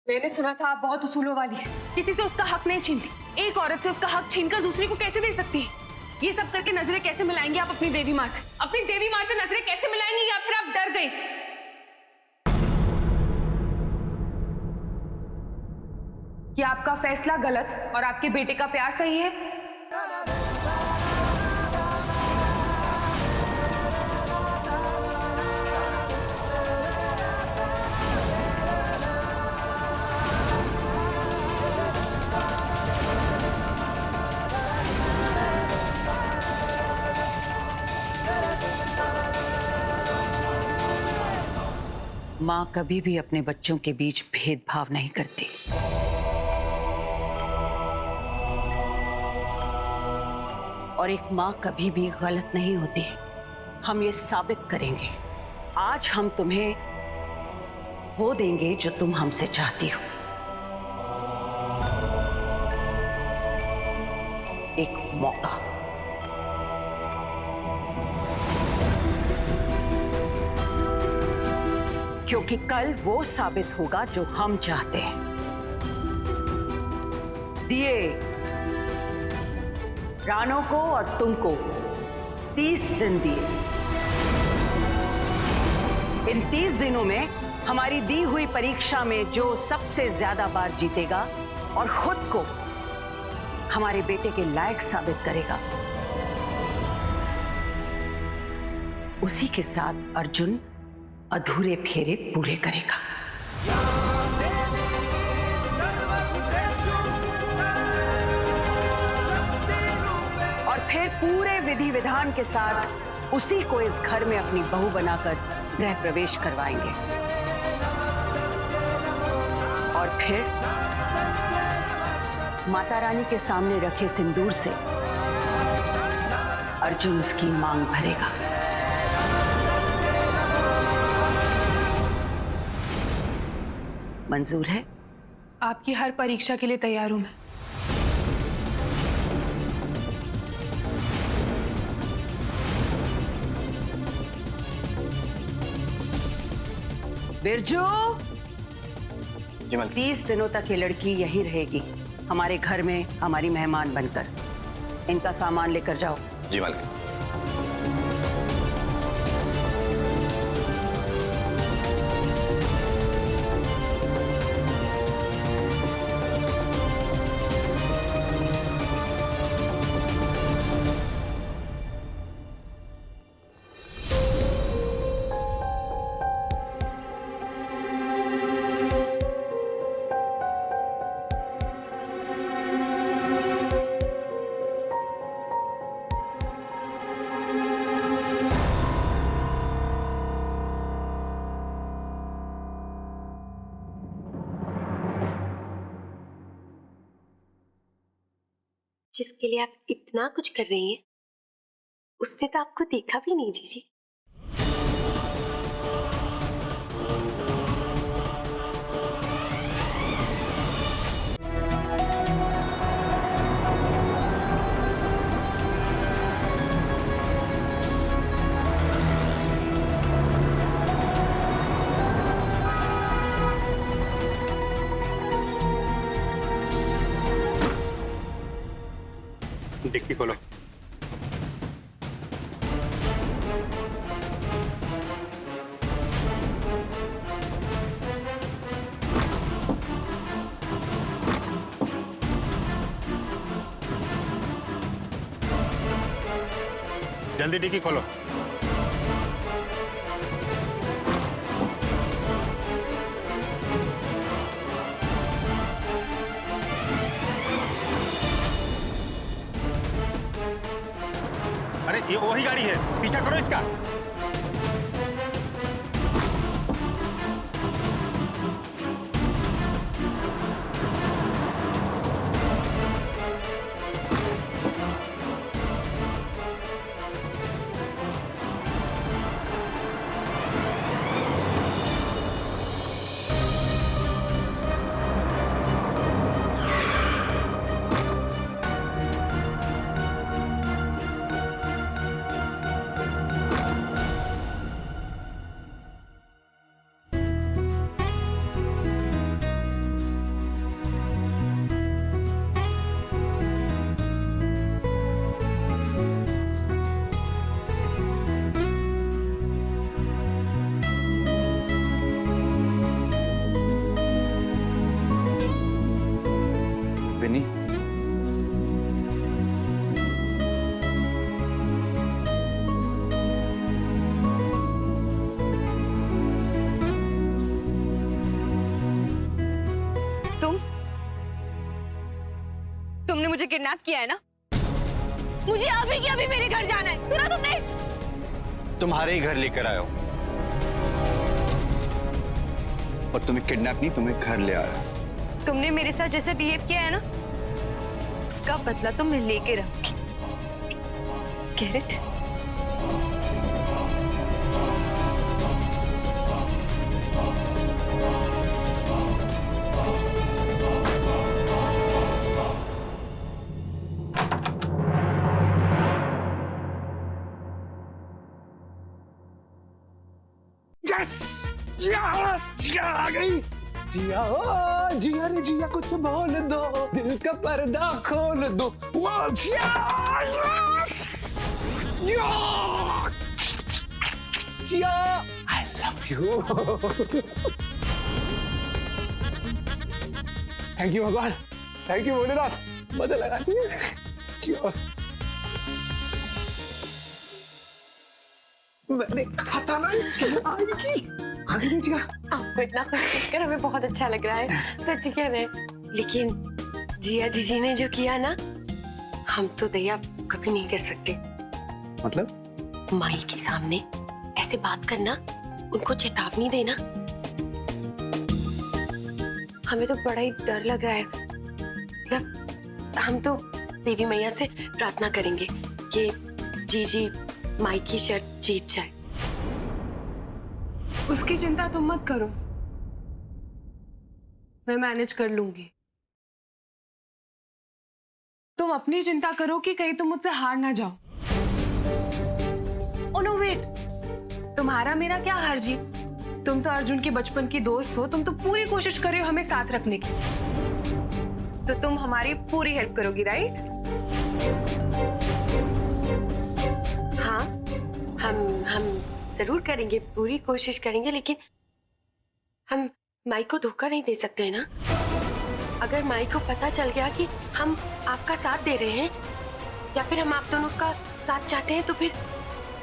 मैंने सुना था आप बहुत उसूलों वाली है, किसी से उसका हक नहीं छीनती। एक औरत से उसका हक छीनकर दूसरी को कैसे दे सकती है? ये सब करके नजरें कैसे मिलाएंगे आप अपनी देवी माँ से? अपनी देवी माँ से नजरें कैसे मिलाएंगे, या फिर आप डर गई कि आपका फैसला गलत और आपके बेटे का प्यार सही है? माँ कभी भी अपने बच्चों के बीच भेदभाव नहीं करती। और एक माँ कभी भी गलत नहीं होती। हम ये साबित करेंगे। आज हम तुम्हें वो देंगे जो तुम हमसे चाहती हो। एक मौका। क्योंकि कल वो साबित होगा जो हम चाहते हैं। दिए रानो को और तुमको 30 दिन दिए। इन 30 दिनों में हमारी दी हुई परीक्षा में जो सबसे ज्यादा बार जीतेगा और खुद को हमारे बेटे के लायक साबित करेगा, उसी के साथ अर्जुन अधूरे फेरे पूरे करेगा। और फिर पूरे विधि विधान के साथ उसी को इस घर में अपनी बहू बनाकर गृह प्रवेश करवाएंगे। और फिर माता रानी के सामने रखे सिंदूर से अर्जुन उसकी मांग भरेगा। मंजूर है? आपकी हर परीक्षा के लिए तैयार हूं मैं। बिरजू, जी मालिक। 30 दिनों तक ये लड़की यही रहेगी, हमारे घर में हमारी मेहमान बनकर। इनका सामान लेकर जाओ। जी मालिक। जिसके लिए आप इतना कुछ कर रही हैं, उसने तो आपको देखा भी नहीं जीजी। डिक्की खोलो। जल्दी डिक्की खोलो। अरे ये वही गाड़ी है, पीछा करो इसका। मुझे किडनैप किया है ना? मुझे अभी के अभी मेरे घर जाना है, सुना तुमने? तुम्हारे ही घर लेकर आया हूं। और तुम्हें किडनैप नहीं, तुम्हें घर ले आया। तुमने मेरे साथ जैसे बिहेव किया है ना, उसका बदला तो मैं लेके रहूंगी। Get it? जिया आ गई। जिया ओ जिया रे जिया कुछ बोल दो, दिल का पर्दा खोल दो। वाह जिया जिया I love you. Thank you भगवान, थैंक यू भोलेनाथ, मजा लगा दिया। मैंने कहा था ना आएगी, आगे नहीं जिया। आपको इतना खुश देखकर हमें बहुत अच्छा लग रहा है, सच कह रहे हैं। लेकिन जिया जीजी ने जो किया ना, हम तो दया कभी नहीं कर सकते। मतलब माई के सामने ऐसे बात करना, उनको चेतावनी देना, हमें तो बड़ा ही डर लग रहा है। मतलब हम तो देवी मैया से प्रार्थना करेंगे कि जीजी माई की शर्त जीत जाए। उसकी चिंता तुम मत करो, मैं मैनेज कर लूंगी। तुम अपनी चिंता करो कि कहीं तुम मुझसे हार ना जाओ। ओ नो वेट, तुम्हारा मेरा क्या हार जीत? तुम तो अर्जुन के बचपन की दोस्त हो, तुम तो पूरी कोशिश कर रहे हो हमें साथ रखने की, तो तुम हमारी पूरी हेल्प करोगी, राइट? हाँ, हम जरूर करेंगे, पूरी कोशिश करेंगे, लेकिन हम माई को धोखा नहीं दे सकते हैं ना। अगर माई को पता चल गया कि हम आपका साथ दे रहे हैं या फिर हम आप दोनों का साथ चाहते हैं, तो फिर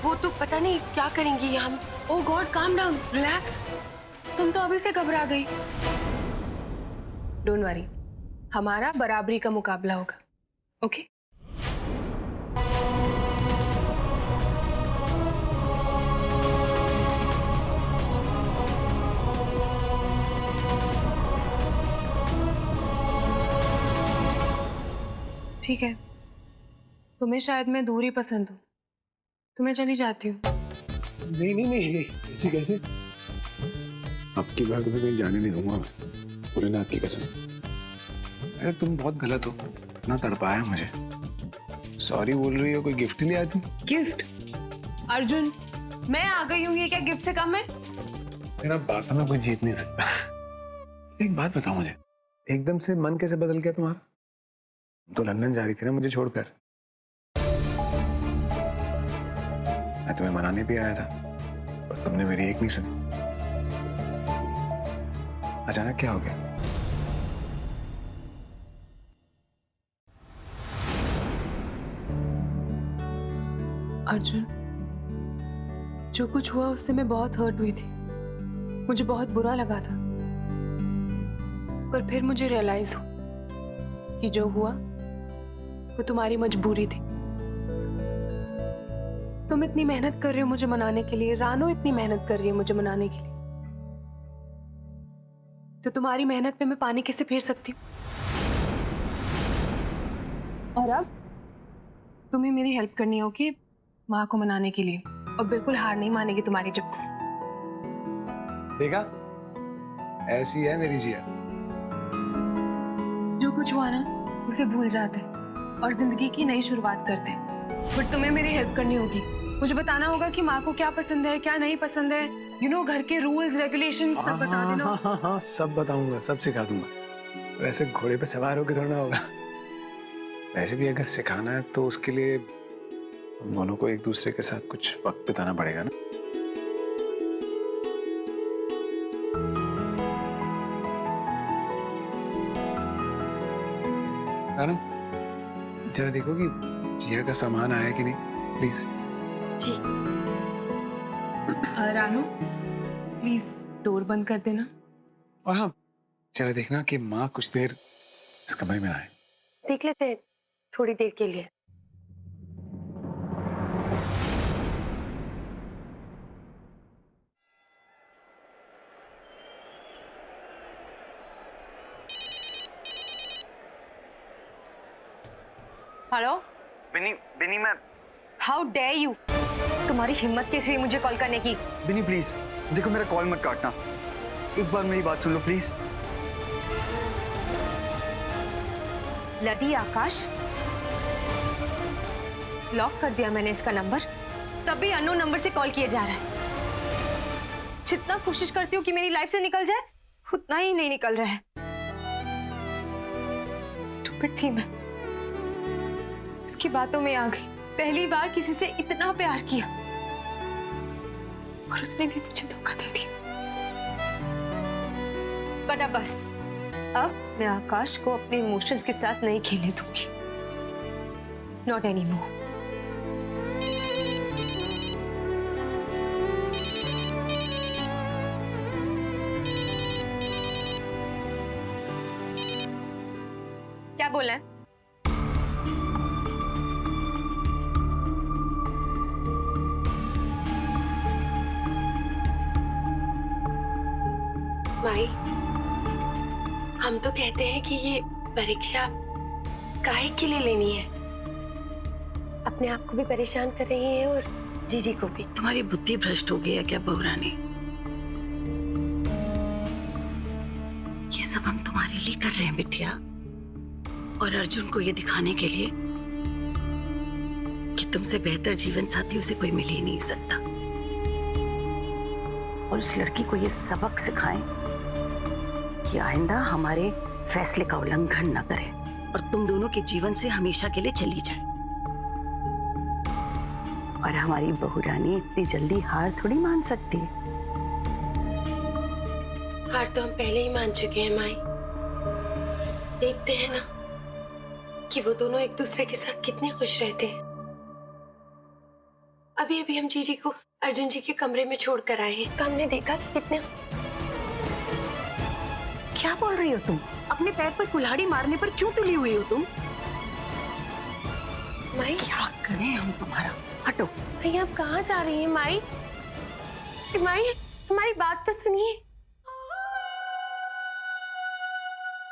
वो तो पता नहीं क्या करेंगी हम। ओ गॉड, काम डाउन, रिलैक्स। तुम तो अभी से घबरा गई। डोंट वरी, हमारा बराबरी का मुकाबला होगा, ओके? ठीक है, तुम्हें शायद मैं दूरी पसंद हूँ, तो मैं चली जाती हूँ। नहीं नहीं नहीं, ऐसे कैसे? आपकी बात में कहीं जाने नहीं दूंगा मैं, भोलेनाथ की कसम। अरे तुम बहुत गलत हो, ना तड़पाया मुझे। सॉरी बोल रही हो, कोई गिफ्ट ले आती? गिफ्ट? अर्जुन, मैं आ गई हूँ, ये क्या गिफ्ट से कम है? तेरा बातों में कोई जीत नहीं सकता। एक बात बताओ मुझे, एकदम से मन कैसे बदल गया तुम्हारा? तो लंदन जा रही थी ना मुझे छोड़कर। मैं तुम्हें मनाने भी आया था, पर तुमने मेरी एक नहीं सुनी। अचानक क्या हो गया? अर्जुन, जो कुछ हुआ उससे मैं बहुत हर्ट हुई थी, मुझे बहुत बुरा लगा था, पर फिर मुझे रियलाइज हुआ कि जो हुआ वो तुम्हारी मजबूरी थी। तुम इतनी मेहनत कर रहे हो मुझे मनाने के लिए, रानो इतनी मेहनत कर रही है मुझे मनाने के लिए, तो तुम्हारी मेहनत पे मैं पानी कैसे फेर सकती हूँ? और अब तुम्हें मेरी हेल्प करनी होगी माँ को मनाने के लिए, और बिल्कुल हार नहीं मानेगी तुम्हारी जब को। देखा, ऐसी है मेरी जिया। जो कुछ हुआ ना उसे भूल जाते और जिंदगी की नई शुरुआत करते, बट तुम्हें मेरी हेल्प करनी होगी। मुझे बताना होगा कि माँ को क्या पसंद है, क्या नहीं पसंद है, यू नो, घर के रूल्स रेगुलेशन सब बता देना। हाँ, सब बताऊंगा, सब सिखा दूंगा। वैसे घोड़े पे सवार होकर थोड़ा होगा। वैसे भी अगर सिखाना है तो उसके लिए हम दोनों को एक दूसरे के साथ कुछ वक्त बिताना पड़ेगा ना। रानू, जरा देखो कि जिया का सामान आया कि नहीं, प्लीज। जी। रानू, प्लीज डोर बंद कर देना। और हाँ, जरा देखना कि माँ कुछ देर इस कमरे में आए। देख लेते हैं, थोड़ी देर के लिए। हेलो बिनी बिनी मैं हाउ डेयर यू, तुम्हारी हिम्मत कैसे हुई मुझे कॉल करने की? बिनी प्लीज देखो, मेरा कॉल मत काटना, एक बार मेरी बात सुन लो प्लीज। लडी आकाश, लॉक कर दिया मैंने इसका नंबर, तभी अननोन नंबर से कॉल किया जा रहा है। जितना कोशिश करती हूँ कि मेरी लाइफ से निकल जाए, उतना ही नहीं निकल रहा है। स्टूपिड थी मैं, इसकी बातों में आ गई। पहली बार किसी से इतना प्यार किया और उसने भी मुझे धोखा दे दिया। बट अब बस, अब मैं आकाश को अपने इमोशंस के साथ नहीं खेलने दूंगी। Not any more. क्या बोला है? माई, हम तो कहते हैं कि ये परीक्षा काहे के लिए लेनी है। अपने आप को भी परेशान कर रही हैं और जीजी को भी। तुम्हारी बुद्धि भ्रष्ट हो गई है क्या बहू रानी? ये सब हम तुम्हारे लिए कर रहे हैं बिटिया, और अर्जुन को ये दिखाने के लिए कि तुमसे बेहतर जीवन साथी उसे कोई मिल ही नहीं सकता। और उस लड़की को ये सबक सिखाएं कि आइंदा हमारे फैसले का उल्लंघन न करे और तुम दोनों के जीवन से हमेशा के लिए चली जाए। और हमारी बहू रानी इतनी जल्दी हार थोड़ी मान सकती है। हार तो हम पहले ही मान चुके हैं माई। देखते हैं ना कि वो दोनों एक दूसरे के साथ कितने खुश रहते हैं। अभी अभी हम जीजी को अर्जुन जी के कमरे में छोड़ कर आए हैं, तो हमने देखा कि कितने। क्या बोल रही हो तुम? अपने पैर पर कुल्हाड़ी मारने पर क्यों तुली हुई हो तुम? माई, क्या करें हम तुम्हारा? हटो। माई, आप कहाँ जा रही हैं? माई, माई, हमारी बात तो सुनिए।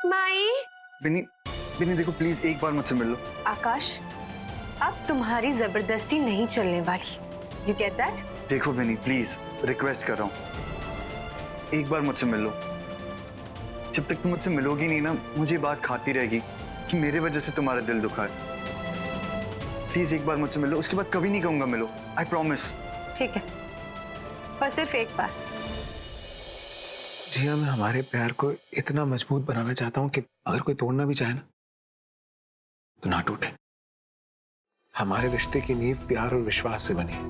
माई, बिनी बिनी देखो प्लीज एक बार मुझसे मिल लो। आकाश, अब तुम्हारी जबरदस्ती नहीं चलने वाली। You get that? देखो बिनी प्लीज रिक्वेस्ट कर रहा हूँ, एक बार मुझसे मिल लो। जब तक तुम मुझसे मिलोगी नहीं ना, मुझे बात खाती रहेगी कि मेरे वजह से तुम्हारा दिल दुखा है। प्लीज एक बार मुझसे मिलो, उसके बाद कभी नहीं कहूंगा मिलो, आई प्रॉमिस। ठीक है, पर सिर्फ एक बार। जिया, मैं हमारे प्यार को इतना मजबूत बनाना चाहता हूँ कि अगर कोई तोड़ना भी चाहे ना तो ना टूटे। हमारे रिश्ते की नींव प्यार और विश्वास से बनी है।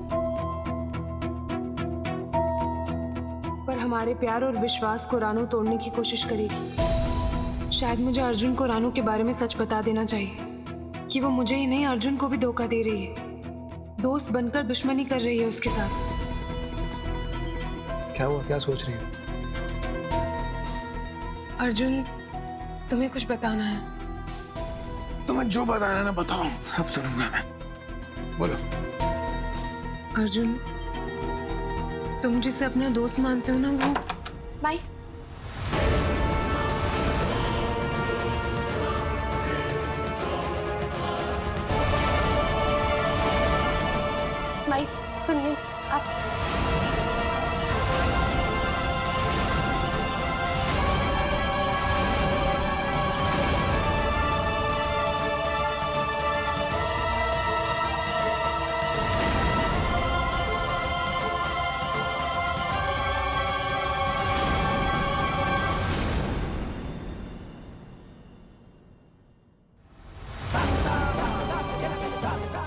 पर हमारे प्यार और विश्वास को रानू तोड़ने की कोशिश करेगी। शायद मुझे अर्जुन को रानू के बारे में सच बता देना चाहिए कि वो मुझे ही नहीं अर्जुन को भी धोखा दे रही है। दोस्त बनकर दुश्मनी कर रही है उसके साथ। क्या हुआ? क्या सोच रही हो? अर्जुन, तुम्हें कुछ बताना है। तुम्हें जो बताना है ना बताओ, सब सुनूंगा मैं। बोलो। अर्जुन, तुम जिसे अपना दोस्त मानते हो ना, वो माई, माई सुनिए आप।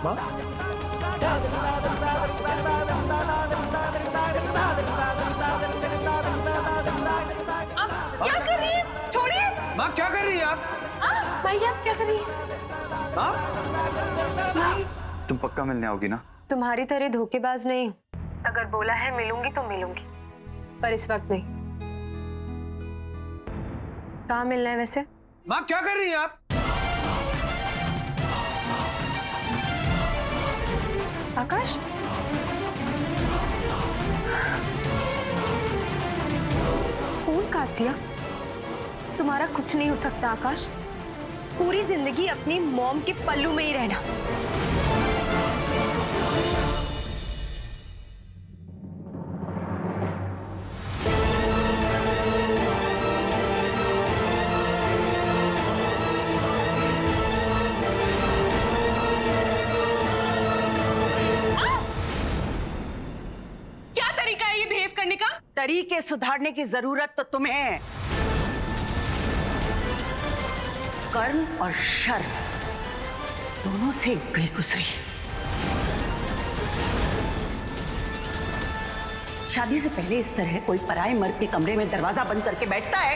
माँ? क्या कर रही है? छोड़िए। माँ क्या कर रही है आप? माई, आप क्या कर रही हैं? माई, तुम पक्का मिलने आओगी ना? तुम्हारी तरह धोखेबाज नहीं हूँ। अगर बोला है मिलूंगी तो मिलूंगी, पर इस वक्त नहीं। कहाँ मिलना है वैसे? माँ क्या कर रही है आप? आकाश, फोन काट दिया। तुम्हारा कुछ नहीं हो सकता आकाश। पूरी जिंदगी अपनी मॉम के पल्लू में ही रहना। क्या तरीका है ये बिहेव करने का? तरीके सुधारने की जरूरत तो तुम्हें है। कर्म और शर्म दोनों से गई गुजरी। शादी से पहले इस तरह कोई पराये मर्द के कमरे में दरवाजा बंद करके बैठता है?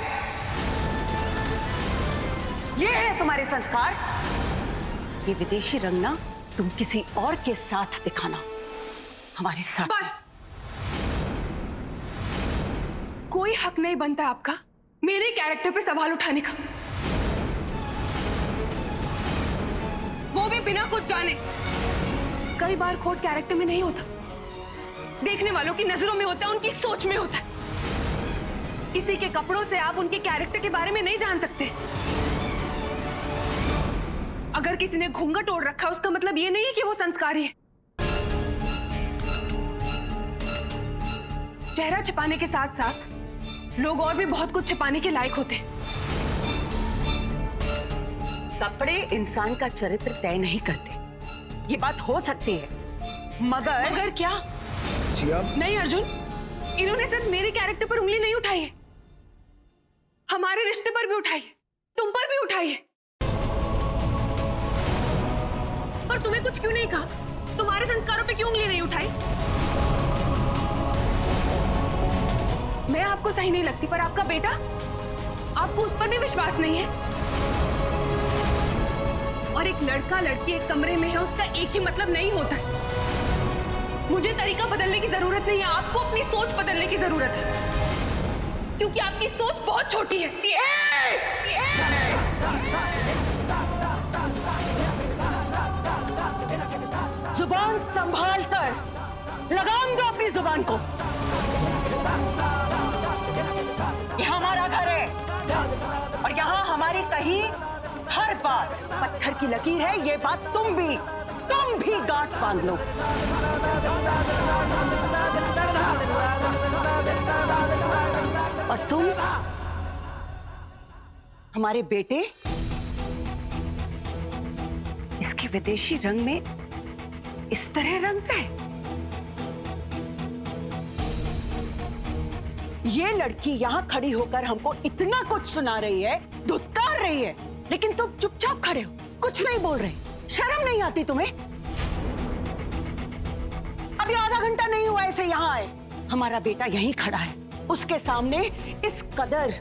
ये है तुम्हारे संस्कार? ये विदेशी रंग ना तुम किसी और के साथ दिखाना, हमारे साथ। बस, कोई हक नहीं बनता आपका मेरे कैरेक्टर पे सवाल उठाने का, वो भी बिना कुछ जाने। कई बार खोट कैरेक्टर में नहीं होता, देखने वालों की नजरों में होता है, उनकी सोच में होता है। किसी के कपड़ों से आप उनके कैरेक्टर के बारे में नहीं जान सकते। अगर किसी ने घूंघट ओढ़ रखा उसका मतलब ये नहीं है कि वो संस्कारी है। चेहरा छिपाने के साथ साथ लोग और भी बहुत कुछ छिपाने के लायक होते हैं। कपड़े इंसान का चरित्र तय नहीं करते, ये बात हो सकती है, मगर क्या? जी आप नहीं अर्जुन, इन्होंने सिर्फ मेरे कैरेक्टर पर उंगली नहीं उठाई है, हमारे रिश्ते पर भी उठाई है, तुम पर भी उठाई है। पर तुम्हें कुछ क्यों नहीं कहा? तुम्हारे संस्कारों पे क्यों उंगली नहीं उठाई? मैं आपको सही नहीं लगती, पर आपका बेटा, आपको उस पर भी विश्वास नहीं है। और एक लड़का लड़की एक कमरे में है, उसका एक ही मतलब नहीं होता है। मुझे तरीका बदलने की जरूरत नहीं है, आपको अपनी सोच बदलने की जरूरत है, क्योंकि आपकी सोच बहुत छोटी है। जुबान संभाल कर लगाम दो अपनी जुबान को। यह हमारा घर है और यहाँ हमारी कही हर बात पत्थर की लकीर है। ये बात तुम भी गांठ बांध लो। और तुम, हमारे बेटे, इसके विदेशी रंग में इस तरह रंग है। ये लड़की यहाँ खड़ी होकर हमको इतना कुछ सुना रही है, धुतकार रही है, लेकिन तुम चुपचाप खड़े हो, कुछ नहीं बोल रहे। शर्म नहीं आती तुम्हें? अभी आधा घंटा नहीं हुआ ऐसे यहाँ आए, हमारा बेटा यहीं खड़ा है, उसके सामने इस कदर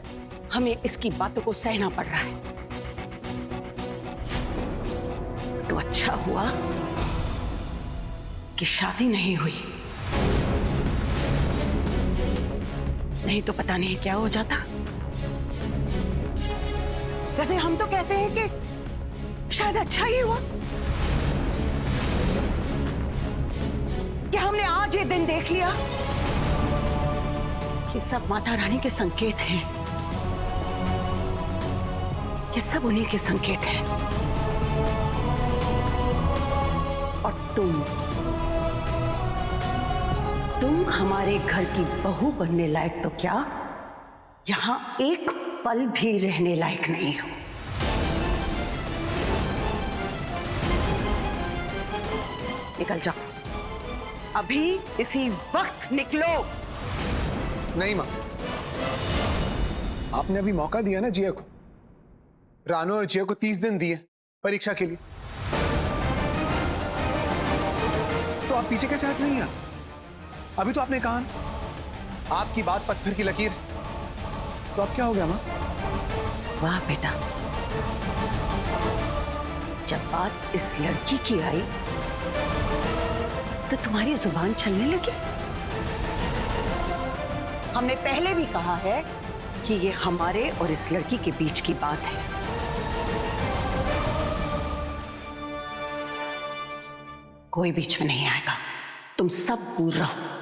हमें इसकी बातों को सहना पड़ रहा है। तो अच्छा हुआ कि शादी नहीं हुई, नहीं तो पता नहीं क्या हो जाता। वैसे हम तो कहते हैं कि शायद अच्छा ही हुआ कि हमने आज ये दिन देख लिया। ये सब माता रानी के संकेत हैं, ये सब उन्हीं के संकेत हैं। और तुम हमारे घर की बहू बनने लायक तो क्या, यहां एक पल भी रहने लायक नहीं हो। निकल जाओ, अभी इसी वक्त निकलो। नहीं माँ, आपने अभी मौका दिया ना जिया को। रानो और जिया को 30 दिन दिए परीक्षा के लिए, तो आप पीछे कैसे हट रही हैं? अभी तो आपने कहा ना, आपकी बात पत्थर की लकीर, तो अब क्या हो गया माँ? वाह बेटा, जब बात इस लड़की की आई तो तुम्हारी जुबान चलने लगी। हमने पहले भी कहा है कि ये हमारे और इस लड़की के बीच की बात है। कोई बीच में नहीं आएगा। तुम सब दूर रहो।